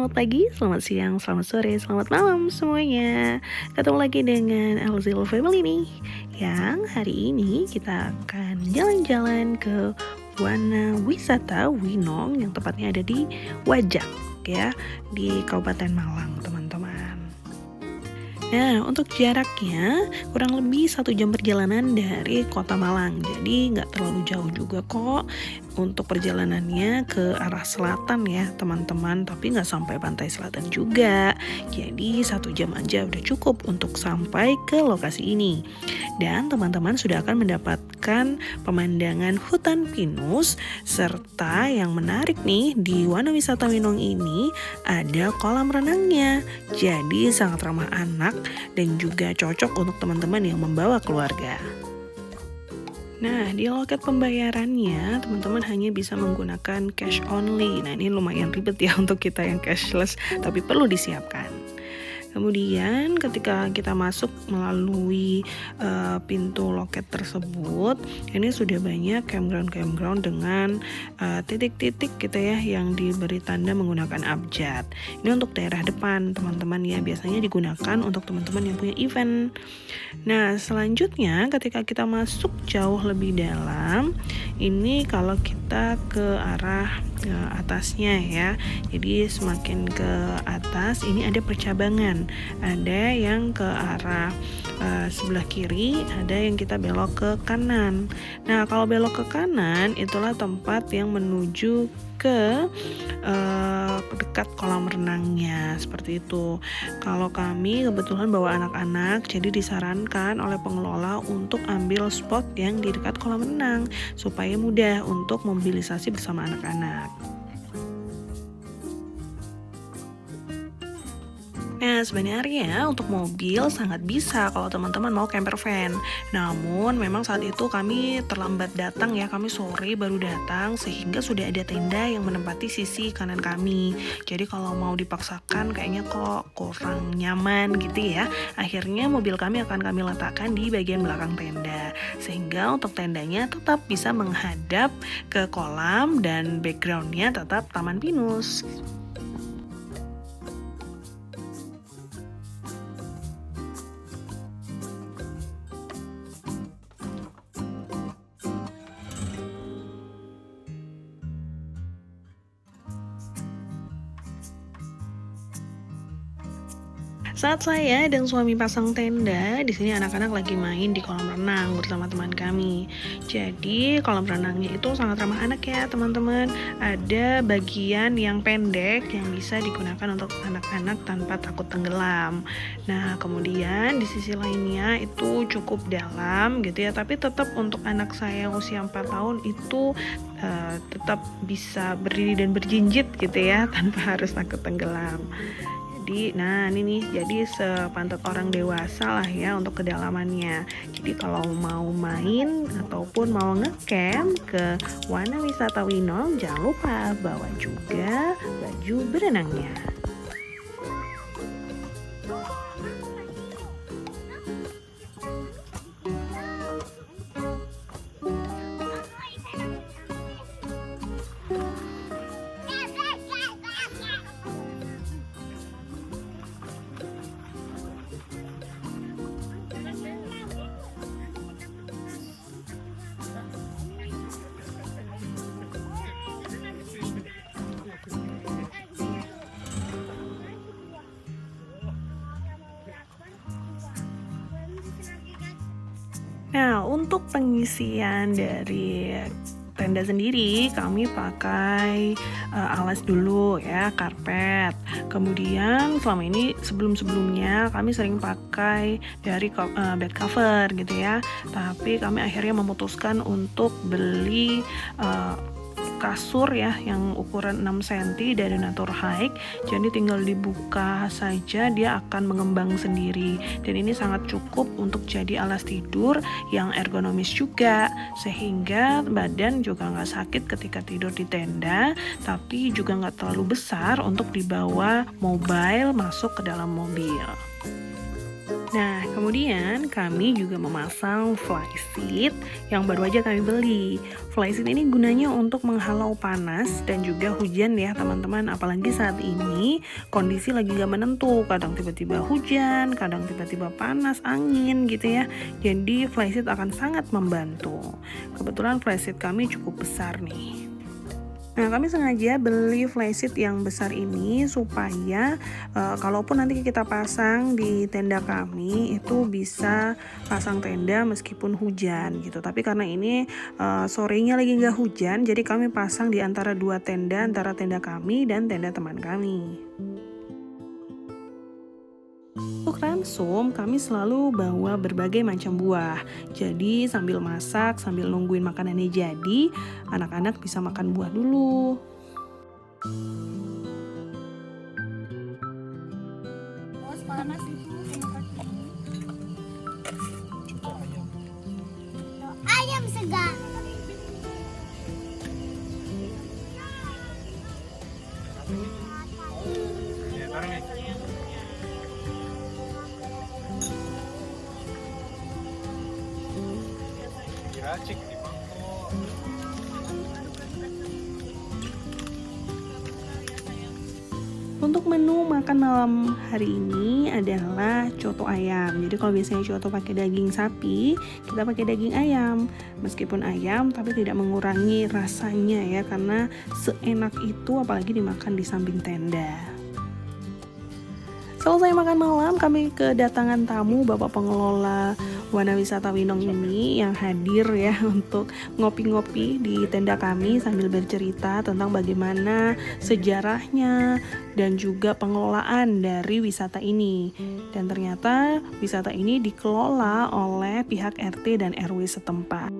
selamat pagi, selamat siang, selamat sore, selamat malam semuanya. Ketemu lagi dengan Elzil Family nih, yang hari ini kita akan jalan-jalan ke Wana Wisata Winong yang tepatnya ada di Wajak ya, di Kabupaten Malang teman-teman. Nah, untuk jaraknya kurang lebih 1 jam perjalanan dari kota Malang. Jadi nggak terlalu jauh juga kok untuk perjalanannya ke arah selatan ya teman-teman. Tapi nggak sampai pantai selatan juga. Jadi 1 jam aja udah cukup untuk sampai ke lokasi ini. Dan teman-teman sudah akan mendapatkan pemandangan hutan pinus. Serta yang menarik nih, di Wana Wisata Winong ini ada kolam renangnya. Jadi sangat ramah anak dan juga cocok untuk teman-teman yang membawa keluarga. Nah, di loket pembayarannya, teman-teman hanya bisa menggunakan cash only. Nah, ini lumayan ribet ya untuk kita yang cashless, tapi perlu disiapkan. Kemudian ketika kita masuk melalui pintu loket tersebut, ini sudah banyak campground dengan titik-titik gitu ya yang diberi tanda menggunakan abjad. Ini untuk daerah depan teman-teman ya, biasanya digunakan untuk teman-teman yang punya event. Nah, selanjutnya ketika kita masuk jauh lebih dalam, ini kalau kita ke arah atasnya ya, jadi semakin ke atas ini ada percabangan, ada yang ke arah sebelah kiri, ada yang kita belok ke kanan. Nah, kalau belok ke kanan itulah tempat yang menuju ke dekat kolam renangnya, seperti itu. Kalau kami kebetulan bawa anak-anak, jadi disarankan oleh pengelola untuk ambil spot yang di dekat kolam renang supaya mudah untuk mobilisasi bersama anak-anak. Nah, sebenarnya untuk mobil sangat bisa kalau teman-teman mau camper van. Namun, memang saat itu kami terlambat datang ya, kami sore baru datang sehingga sudah ada tenda yang menempati sisi kanan kami. Jadi kalau mau dipaksakan kayaknya kok kurang nyaman gitu ya. Akhirnya mobil kami akan kami letakkan di bagian belakang tenda. Sehingga untuk tendanya tetap bisa menghadap ke kolam dan backgroundnya tetap taman pinus. Saat saya dan suami pasang tenda, di sini anak-anak lagi main di kolam renang bersama teman kami. Jadi kolam renangnya itu sangat ramah anak ya teman-teman. Ada bagian yang pendek yang bisa digunakan untuk anak-anak tanpa takut tenggelam. Nah, kemudian di sisi lainnya itu cukup dalam gitu ya, tapi tetap untuk anak saya usia 4 tahun itu tetap bisa berdiri dan berjinjit gitu ya, tanpa harus takut tenggelam. Jadi, nah ini nih, jadi sepantat orang dewasa lah ya untuk kedalamannya. Jadi kalau mau main ataupun mau ngecamp ke Wana Wisata Winong, jangan lupa bawa juga baju berenangnya. Nah, untuk pengisian dari tenda sendiri kami pakai alas dulu ya, karpet. Kemudian selama ini sebelum-sebelumnya kami sering pakai dari bed cover gitu ya. Tapi kami akhirnya memutuskan untuk beli kasur ya yang ukuran 6 cm dari Natur Hike. Jadi tinggal dibuka saja, dia akan mengembang sendiri, dan ini sangat cukup untuk jadi alas tidur yang ergonomis juga, sehingga badan juga nggak sakit ketika tidur di tenda, tapi juga nggak terlalu besar untuk dibawa mobile masuk ke dalam mobil. Nah, kemudian kami juga memasang flysheet yang baru aja kami beli. Flysheet ini gunanya untuk menghalau panas dan juga hujan ya teman-teman. Apalagi saat ini kondisi lagi gak menentu. Kadang tiba-tiba hujan, kadang tiba-tiba panas, angin gitu ya. Jadi flysheet akan sangat membantu. Kebetulan flysheet kami cukup besar nih. Nah, kami sengaja beli flysheet yang besar ini supaya kalaupun nanti kita pasang di tenda kami itu bisa pasang tenda meskipun hujan gitu. Tapi karena ini sorenya lagi nggak hujan, jadi kami pasang di antara dua tenda, antara tenda kami dan tenda teman kami. Untuk ransum, kami selalu bawa berbagai macam buah. Jadi sambil masak, sambil nungguin makanannya jadi, anak-anak bisa makan buah dulu. Panas itu sama kaki. Ayam segar. Diracik di mangkok. Untuk menu makan malam hari ini adalah coto ayam. Jadi kalau biasanya coto pakai daging sapi, kita pakai daging ayam. Meskipun ayam, tapi tidak mengurangi rasanya ya, karena seenak itu apalagi dimakan di samping tenda. Selesai makan malam, kami kedatangan tamu Bapak Pengelola Wana Wisata Winong ini yang hadir ya untuk ngopi-ngopi di tenda kami sambil bercerita tentang bagaimana sejarahnya dan juga pengelolaan dari wisata ini. Dan ternyata wisata ini dikelola oleh pihak RT dan RW setempat.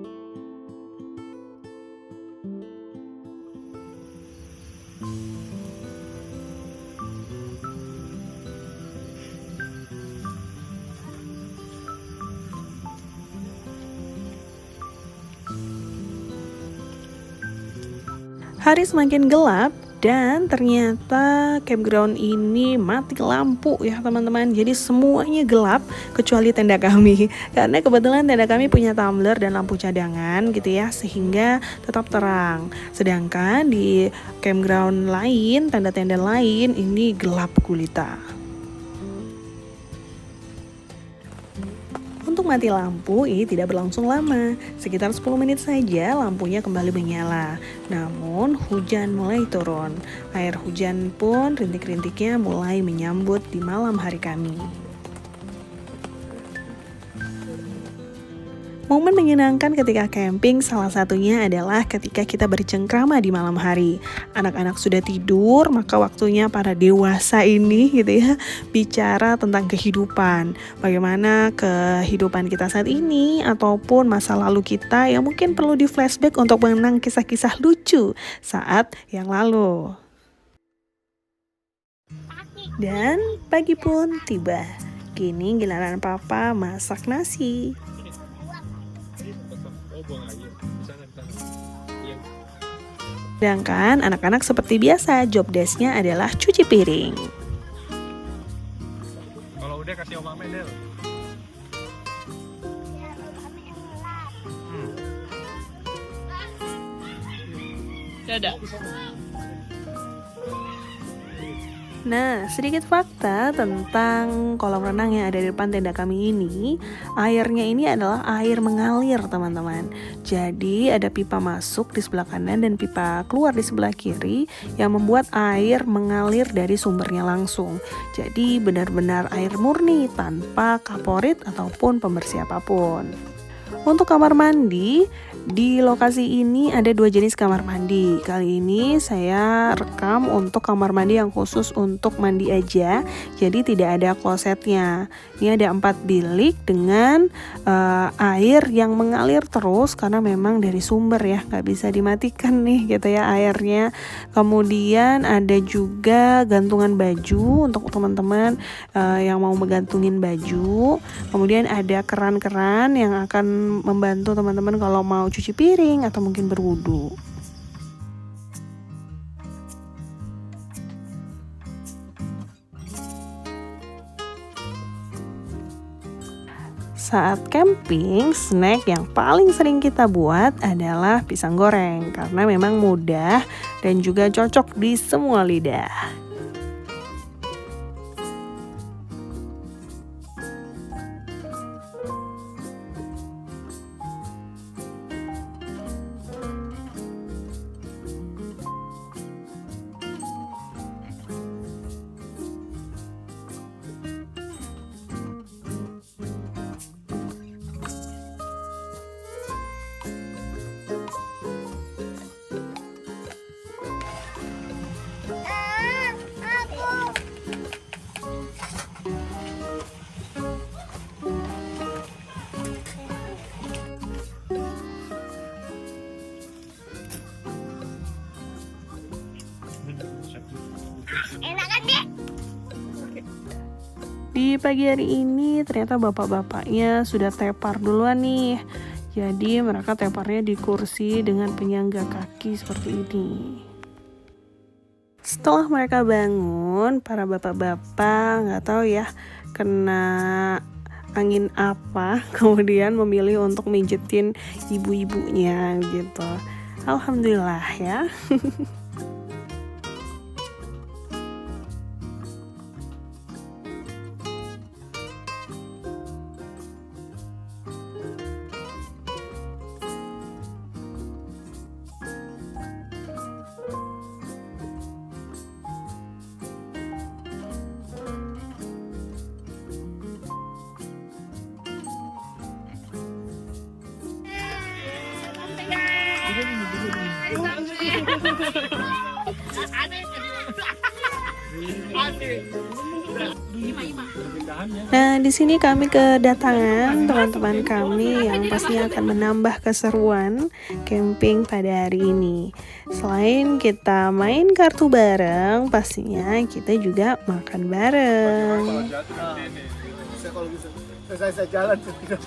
Hari semakin gelap dan ternyata campground ini mati lampu ya teman-teman. Jadi semuanya gelap kecuali tenda kami. Karena kebetulan tenda kami punya tumbler dan lampu cadangan gitu ya, sehingga tetap terang. Sedangkan di campground lain, tenda-tenda lain ini gelap gulita. Untuk mati lampu ini tidak berlangsung lama, sekitar 10 menit saja lampunya kembali menyala. Namun hujan mulai turun, air hujan pun rintik-rintiknya mulai menyambut di malam hari kami. Momen menyenangkan ketika camping salah satunya adalah ketika kita bercengkrama di malam hari. Anak-anak sudah tidur, maka waktunya para dewasa ini gitu ya, bicara tentang kehidupan. Bagaimana kehidupan kita saat ini ataupun masa lalu kita yang mungkin perlu di flashback untuk mengenang kisah-kisah lucu saat yang lalu. Dan pagi pun tiba. Kini giliran papa masak nasi. Sedangkan anak-anak seperti biasa, job desk-nya adalah cuci piring. Kalau udah kasih Om Amen, Del. Dadah. Nah, sedikit fakta tentang kolam renang yang ada di depan tenda kami ini. Airnya ini adalah air mengalir, teman-teman. Jadi ada pipa masuk di sebelah kanan dan pipa keluar di sebelah kiri yang membuat air mengalir dari sumbernya langsung. Jadi benar-benar air murni tanpa kaporit ataupun pembersih apapun. Untuk kamar mandi, di lokasi ini ada 2 jenis kamar mandi. Kali ini saya rekam untuk kamar mandi yang khusus untuk mandi aja, jadi tidak ada klosetnya. Ini ada 4 bilik dengan air yang mengalir terus karena memang dari sumber ya, nggak bisa dimatikan nih gitu ya airnya. Kemudian ada juga gantungan baju untuk teman-teman yang mau menggantungin baju. Kemudian ada keran-keran yang akan membantu teman-teman kalau mau cuci piring atau mungkin berwudu. Saat camping, snack yang paling sering kita buat adalah pisang goreng karena memang mudah dan juga cocok di semua lidah. Enak kan dek? Di pagi hari ini ternyata bapak-bapaknya sudah tepar duluan nih. Jadi mereka teparnya di kursi dengan penyangga kaki seperti ini. Setelah mereka bangun, para bapak-bapak nggak tahu ya kena angin apa, kemudian memilih untuk mijetin ibu-ibunya gitu. Alhamdulillah ya. Nah, di sini kami kedatangan teman-teman kami yang pastinya akan menambah keseruan camping pada hari ini. Selain kita main kartu bareng, pastinya kita juga makan bareng. Kalau bisa, saya jalan tidak.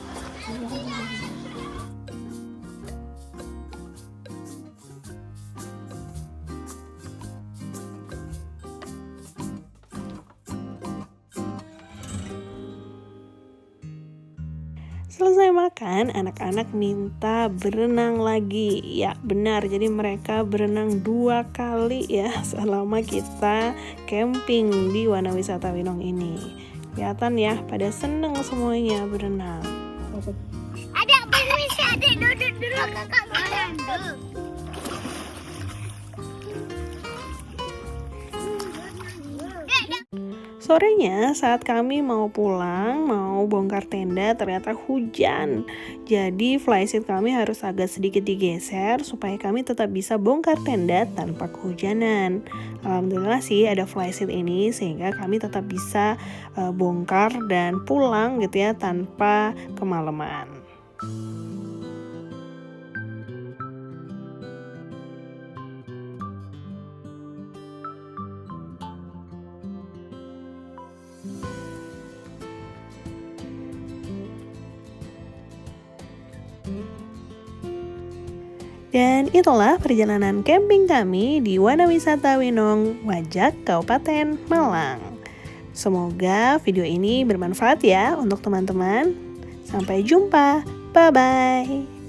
Selesai makan, anak-anak minta berenang lagi. Ya benar, jadi mereka berenang 2 kali ya selama kita camping di Wana Wisata Winong ini. Kelihatan ya, pada seneng semuanya berenang. Adek bisa adek duduk dulu kakak makan dulu. Sorenya saat kami mau pulang, mau bongkar tenda, ternyata hujan. Jadi flysheet kami harus agak sedikit digeser supaya kami tetap bisa bongkar tenda tanpa kehujanan. Alhamdulillah sih ada flysheet ini sehingga kami tetap bisa bongkar dan pulang gitu ya tanpa kemalaman. Dan itulah perjalanan camping kami di Wana Wisata Winong, Wajak, Kabupaten Malang. Semoga video ini bermanfaat ya untuk teman-teman. Sampai jumpa, bye-bye.